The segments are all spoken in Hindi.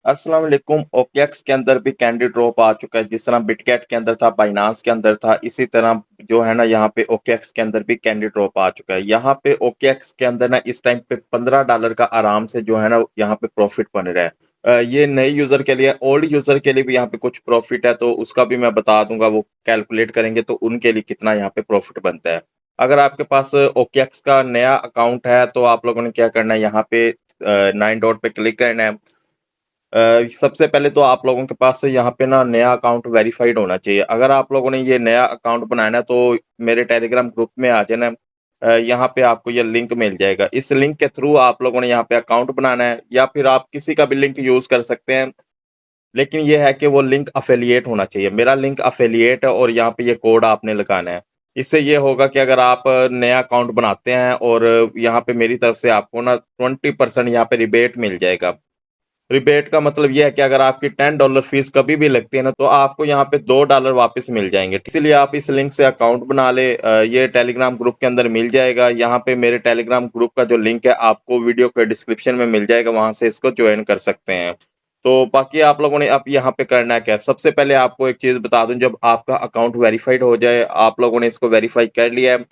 अस्सलाम वालेकुम। ओकेएक्स के अंदर भी कैंडी ड्रॉप आ चुका है, जिस तरह बिटगेट के अंदर था, बाइनांस के अंदर था, इसी तरह जो है ना यहाँ पे ओकेएक्स के अंदर भी कैंडी ड्रॉप आ चुका है। यहाँ पे ओकेएक्स के अंदर ना इस टाइम पे $15 का आराम से जो है ना यहाँ पे प्रॉफिट बन रहा है। ये नए यूजर के लिए, ओल्ड यूजर के लिए भी यहाँ पे कुछ प्रॉफिट है, तो उसका भी मैं बता दूंगा। वो कैलकुलेट करेंगे तो उनके लिए कितना यहाँ पे प्रॉफिट बनता है। अगर आपके पास ओकेएक्स का नया अकाउंट है तो आप लोगों ने क्या करना है, यहाँ पे 9 डॉट पे क्लिक करना है। सबसे पहले तो आप लोगों के पास यहाँ पे ना नया अकाउंट वेरीफाइड होना चाहिए। अगर आप लोगों ने ये नया अकाउंट बनाना है तो मेरे टेलीग्राम ग्रुप में आ जाना। यहाँ पे आपको ये लिंक मिल जाएगा। इस लिंक के थ्रू आप लोगों ने यहाँ पे अकाउंट बनाना है, या फिर आप किसी का भी लिंक यूज कर सकते हैं। लेकिन ये है कि वो लिंक अफिलिएट होना चाहिए। मेरा लिंक अफिलिएट है और यहाँ पे ये कोड आपने लगाना है। इससे ये होगा कि अगर आप नया अकाउंट बनाते हैं और यहाँ पे मेरी तरफ से आपको ना 20% यहाँ पे रिबेट मिल जाएगा। रिबेट का मतलब ये है कि अगर आपकी $10 फीस कभी भी लगती है ना, तो आपको यहाँ पे $2 वापस मिल जाएंगे। इसीलिए आप इस लिंक से अकाउंट बना ले। ये टेलीग्राम ग्रुप के अंदर मिल जाएगा। यहाँ पे मेरे टेलीग्राम ग्रुप का जो लिंक है आपको वीडियो के डिस्क्रिप्शन में मिल जाएगा, वहां से इसको ज्वाइन कर सकते हैं। तो बाकी आप लोगों ने अब यहाँ पे करना है क्या, सबसे पहले आपको एक चीज बता दूं। जब आपका अकाउंट वेरीफाइड हो जाए, आप लोगों ने इसको वेरीफाई कर लिया है,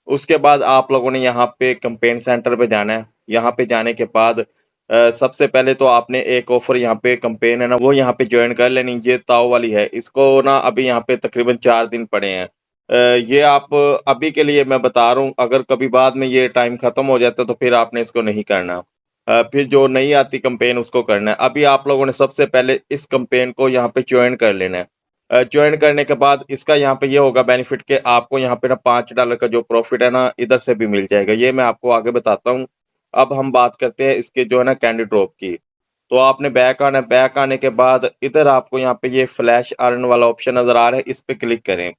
उसके बाद आप लोगों ने यहाँ पे कैंपेन सेंटर पे जाना है। यहाँ पे जाने के बाद सबसे पहले तो आपने एक ऑफर यहाँ पे कैंपेन है ना, वो यहाँ पे ज्वाइन कर लेनी। ये ताव वाली है, इसको ना अभी यहाँ पे तकरीबन 4 दिन पड़े हैं। ये आप अभी के लिए मैं बता रहा हूँ, अगर कभी बाद में ये टाइम खत्म हो जाता है तो फिर आपने इसको नहीं करना। फिर जो नहीं आती कैंपेन उसको करना है। अभी आप लोगों ने सबसे पहले इस कैंपेन को यहाँ पे ज्वाइन कर लेना है। ज्वाइन करने के बाद इसका यहाँ पे ये होगा बेनिफिट कि आपको यहाँ पे ना $5 का जो प्रॉफिट है ना इधर से भी मिल जाएगा। ये मैं आपको आगे बताता हूँ। अब हम बात करते हैं इसके जो है ना कैंडी ड्रॉप की। तो आपने बैक आना है। बैक आने के बाद इधर आपको यहाँ पे ये फ्लैश अर्न वाला ऑप्शन नजर आ रहा है, इस पे क्लिक करें।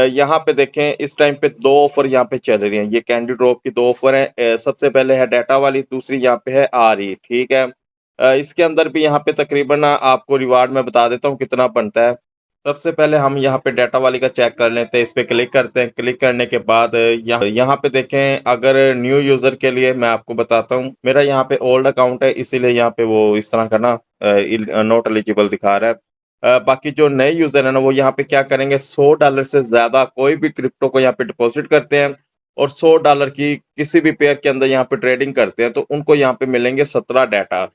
यहाँ पे देखें, इस टाइम पे दो ऑफर यहाँ पे चल रही हैं। ये कैंडी ड्रॉप की दो ऑफर है। सबसे पहले है डाटा वाली, दूसरी यहाँ पे है आ रही, ठीक है। इसके अंदर भी यहाँ पे तकरीबन आपको रिवार्ड मैं बता देता हूँ कितना बनता है। सबसे पहले हम यहाँ पे डाटा वाली का चेक कर लेते हैं। इस पे क्लिक करते हैं। क्लिक करने के बाद यहाँ यहाँ पे देखें, अगर न्यू यूजर के लिए मैं आपको बताता हूँ। मेरा यहाँ पे ओल्ड अकाउंट है, इसीलिए यहाँ पे वो इस तरह का ना नॉट एलिजिबल दिखा रहा है। बाकी जो नए यूजर है ना, वो यहाँ पे क्या करेंगे, $100 से ज्यादा कोई भी क्रिप्टो को यहाँ पे डिपॉजिट करते हैं और $100 की किसी भी पेयर के अंदर यहाँ पे ट्रेडिंग करते हैं, तो उनको यहाँ पे मिलेंगे 17 डाटा।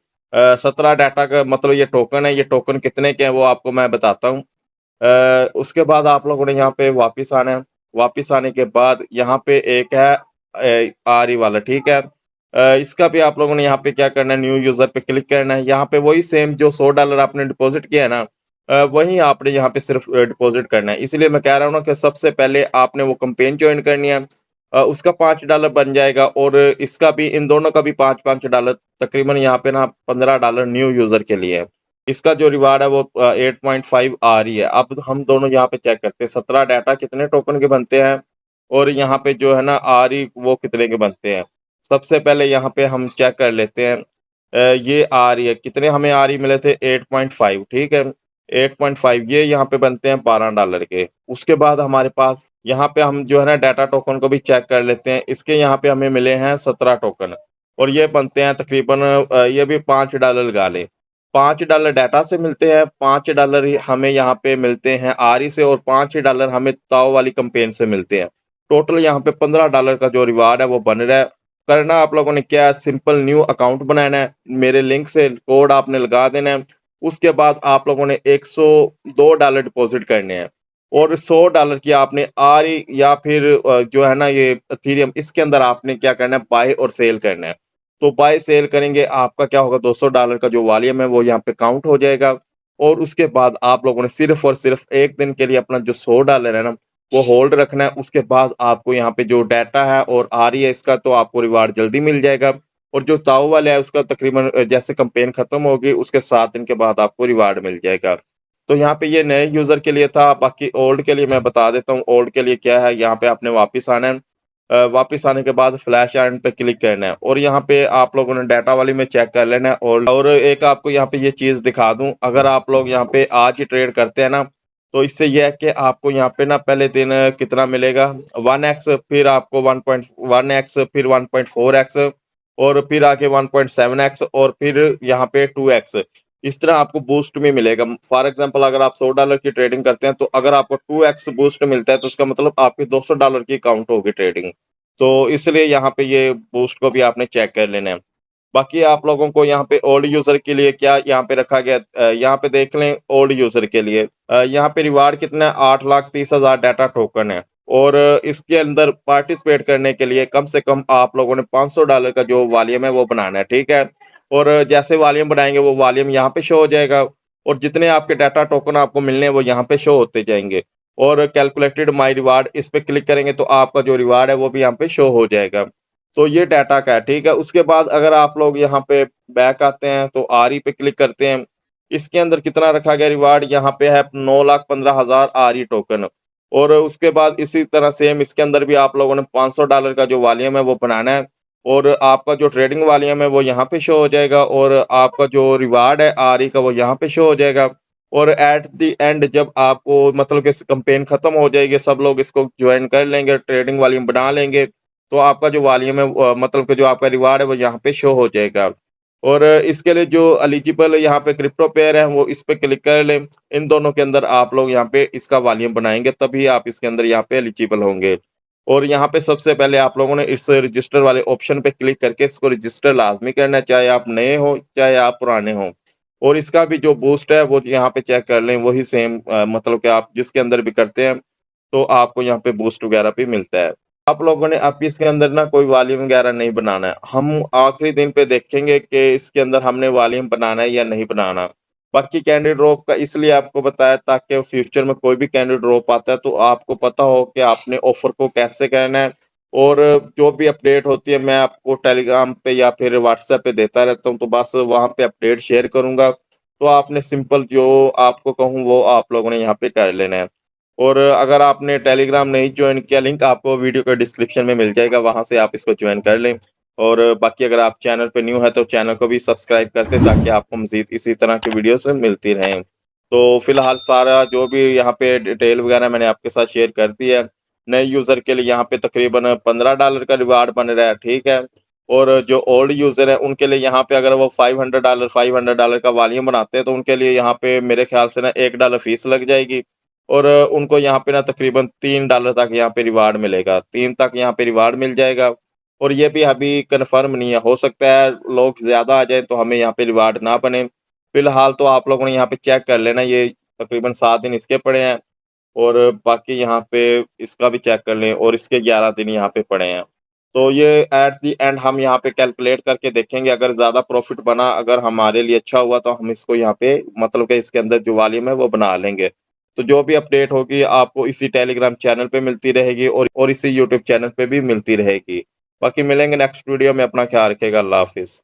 17 डाटा का मतलब ये टोकन है। ये टोकन कितने के हैं वो आपको मैं बताता हूँ। उसके बाद आप लोगों ने यहाँ पे वापिस आना है। वापिस आने के बाद यहाँ पे एक है आरी वाला, ठीक है। इसका भी आप लोगों ने यहाँ पे क्या करना है, न्यू यूजर पे क्लिक करना है। यहाँ पे वही सेम जो $100 आपने डिपॉजिट किया है ना, वही आपने यहाँ पे सिर्फ डिपॉजिट करना है। इसलिए मैं कह रहा हूँ ना कि सबसे पहले आपने वो कैंपेन ज्वाइन करनी है। उसका $5 बन जाएगा और इसका भी, इन दोनों का भी $5-5 तकरीबन यहाँ पे ना $15 न्यू यूजर के लिए है। इसका जो रिवार्ड है वो 8.5 आ रही है। अब हम दोनों यहाँ पे चेक करते हैं 17 डाटा कितने टोकन के बनते हैं और यहाँ पे जो है ना आ रही वो कितने के बनते हैं। सबसे पहले यहाँ पे हम चेक कर लेते हैं। ये आ रही है, कितने हमें आ रही मिले थे, 8.5, ठीक है। 8.5 ये यहाँ पे बनते हैं $12 के। उसके बाद हमारे पास यहाँ पे हम जो है ना डाटा टोकन को भी चेक कर लेते हैं। इसके यहाँ पे हमें मिले हैं 17 टोकन और ये बनते हैं तकरीबन ये भी $5 लगा लें। $5 डाटा से मिलते हैं, $5 ही हमें यहाँ पे मिलते हैं आरी से और $5 हमें ताव वाली कैंपेन से मिलते हैं। टोटल यहाँ पे $15 का जो रिवार्ड है वो बन रहा है। करना आप लोगों ने क्या है, सिंपल न्यू अकाउंट बनाना है। मेरे लिंक से कोड आपने लगा देना है। उसके बाद आप लोगों ने $102 डिपॉजिट करने हैं और $100 की आपने आरी या फिर जो है ना ये इथेरियम, इसके अंदर आपने क्या करना है, बाय और सेल करना है। तो बाय सेल करेंगे, आपका क्या होगा, $200 का जो वॉल्यूम है वो यहाँ पे काउंट हो जाएगा। और उसके बाद आप लोगों ने सिर्फ और सिर्फ एक दिन के लिए अपना जो $100 है ना वो होल्ड रखना है। उसके बाद आपको यहाँ पे जो डाटा है और आ रही है इसका, तो आपको रिवार्ड जल्दी मिल जाएगा। और जो ताऊ वाला है उसका तकरीबन जैसे कैंपेन खत्म होगी उसके 7 दिन के बाद आपको रिवार्ड मिल जाएगा। तो यहाँ पे ये नए यूजर के लिए था। बाकी ओल्ड के लिए मैं बता देता हूँ। ओल्ड के लिए क्या है, यहाँ पे आपने वापिस आना है। वापिस आने के बाद फ्लैश आर्न पे क्लिक करना है और यहाँ पे आप लोगों ने डाटा वाली में चेक कर लेना है। और एक आपको यहाँ पे ये चीज दिखा दूं, अगर आप लोग यहाँ पे आज ही ट्रेड करते हैं ना, तो इससे यह है कि आपको यहाँ पे ना पहले दिन कितना मिलेगा, 1x, फिर आपको 1.1x, फिर 1.4x और फिर आके 1.7x और फिर यहाँ पे 2x। इस तरह आपको बूस्ट भी मिलेगा। फॉर एग्जांपल अगर आप $100 की ट्रेडिंग करते हैं, तो अगर आपको 2x बूस्ट मिलता है, तो इसका मतलब आपकी $200 की काउंट होगी ट्रेडिंग। तो इसलिए यहाँ पे ये बूस्ट को भी आपने चेक कर लेना है। बाकी आप लोगों को यहाँ पे ओल्ड यूज़र के लिए क्या यहाँ पे रखा गया, यहाँ पे देख लें ओल्ड यूज़र के लिए यहाँ पे रिवार्ड कितना है, 8,30,000 डाटा टोकन है। और इसके अंदर पार्टिसिपेट करने के लिए कम से कम आप लोगों ने $500 का जो वॉल्यूम है वो बनाना है, ठीक है? और जैसे वॉल्यूम बनाएँगे वो वॉल्यूम यहाँ पे शो हो जाएगा, और जितने आपके डाटा टोकन आपको मिलने हैं वो यहाँ पे शो होते जाएँगे। और कैलकुलेटेड माय रिवार्ड इस पे क्लिक करेंगे तो आपका जो रिवार्ड है वो भी यहाँ पे शो हो जाएगा। तो ये डाटा का है, ठीक है? उसके बाद अगर आप लोग यहाँ पे बैक आते हैं तो आरई पे क्लिक करते हैं। इसके अंदर कितना रखा गया रिवार्ड, यहाँ पे है 9,15,000 आरई टोकन। और उसके बाद इसी तरह सेम इसके अंदर भी आप लोगों ने $500 का जो वॉल्यूम है वो बनाना है, और आपका जो ट्रेडिंग वॉल्यूम है वो यहाँ पे शो हो जाएगा, और आपका जो रिवार्ड है आरई का वो यहाँ पे शो हो जाएगा। और एट द एंड जब आपको मतलब कि कैंपेन खत्म हो जाएगी, सब लोग इसको ज्वाइन कर लेंगे, ट्रेडिंग वॉल्यूम बना लेंगे, तो आपका जो वॉल्यूम है मतलब कि जो आपका रिवार्ड है वो यहाँ पे शो हो जाएगा। और इसके लिए जो एलिजिबल यहाँ पे क्रिप्टो पेयर है वो इस पे क्लिक कर लें। इन दोनों के अंदर आप लोग यहाँ पे इसका वॉल्यूम बनाएँगे, तभी आप इसके अंदर यहाँ पे एलिजिबल होंगे। और यहाँ पे सबसे पहले आप लोगों ने इस रजिस्टर वाले ऑप्शन पे क्लिक करके इसको रजिस्टर लाज़मी करना है, चाहे आप नए हों, चाहे आप पुराने हों। और इसका भी जो बूस्ट है वो यहाँ पे चेक कर लें, वही सेम मतलब कि आप जिसके अंदर भी करते हैं, तो आपको यहाँ पे बूस्ट वगैरह भी मिलता है। आप लोगों ने अब इसके अंदर ना कोई वॉल्यूम वगैरह नहीं बनाना है। हम आखिरी दिन पे देखेंगे कि इसके अंदर हमने वॉल्यूम बनाना है या नहीं बनाना। बाकी कैंडी ड्रॉप का इसलिए आपको बताया ताकि फ्यूचर में कोई भी कैंडी ड्रॉप आता है तो आपको पता हो कि आपने ऑफ़र को कैसे करना है। और जो भी अपडेट होती है मैं आपको टेलीग्राम पे या फिर व्हाट्सएप पे देता रहता हूँ, तो बस वहाँ पे अपडेट शेयर करूँगा। तो आपने सिंपल जो आपको कहूँ वो आप लोगों ने यहाँ पे कर लेना है। और अगर आपने टेलीग्राम नहीं जॉइन किया, लिंक आपको वीडियो के डिस्क्रिप्शन में मिल जाएगा, वहाँ से आप इसको जॉइन कर लें। और बाकी अगर आप चैनल पे न्यू हैं तो चैनल को भी सब्सक्राइब कर दें, ताकि आपको मज़ीद इसी तरह की वीडियोज़ मिलती रहें। तो फिलहाल सारा जो भी यहाँ पे डिटेल वगैरह मैंने आपके साथ शेयर कर दी है। नए यूज़र के लिए यहाँ पे तकरीबन $15 का रिवार्ड बन रहा है, ठीक है? और जो ओल्ड यूज़र हैं उनके लिए यहाँ पे अगर वो $500 का वॉल्यूम बनाते हैं, तो उनके लिए यहाँ पे मेरे ख़्याल से ना $1 फ़ीस लग जाएगी। और उनको यहाँ पे ना तकरीबन $3 तक यहाँ पे रिवार्ड मिलेगा, 3 तक यहाँ पे रिवार्ड मिल जाएगा। और ये भी अभी कन्फर्म नहीं है, हो सकता है लोग ज़्यादा आ जाएँ तो हमें यहाँ पे रिवार्ड ना बने। फिलहाल तो आप लोगों ने यहाँ पे चेक कर लेना, ये तकरीबन 7 दिन इसके पड़े हैं, और बाकी यहाँ पे इसका भी चेक कर लें, और इसके 11 दिन यहाँ पे पड़े हैं। तो ये एट द एंड हम यहाँ पे कैलकुलेट करके देखेंगे, अगर ज़्यादा प्रॉफ़िट बना, अगर हमारे लिए अच्छा हुआ, तो हम इसको यहाँ पे मतलब कि इसके अंदर जो वॉल्यूम है वो बना लेंगे। तो जो भी अपडेट होगी आपको इसी टेलीग्राम चैनल पे मिलती रहेगी, और इसी यूट्यूब चैनल पे भी मिलती रहेगी। बाकी मिलेंगे नेक्स्ट वीडियो में, अपना ख्याल रखिएगा। अल्लाह हाफ़िज़।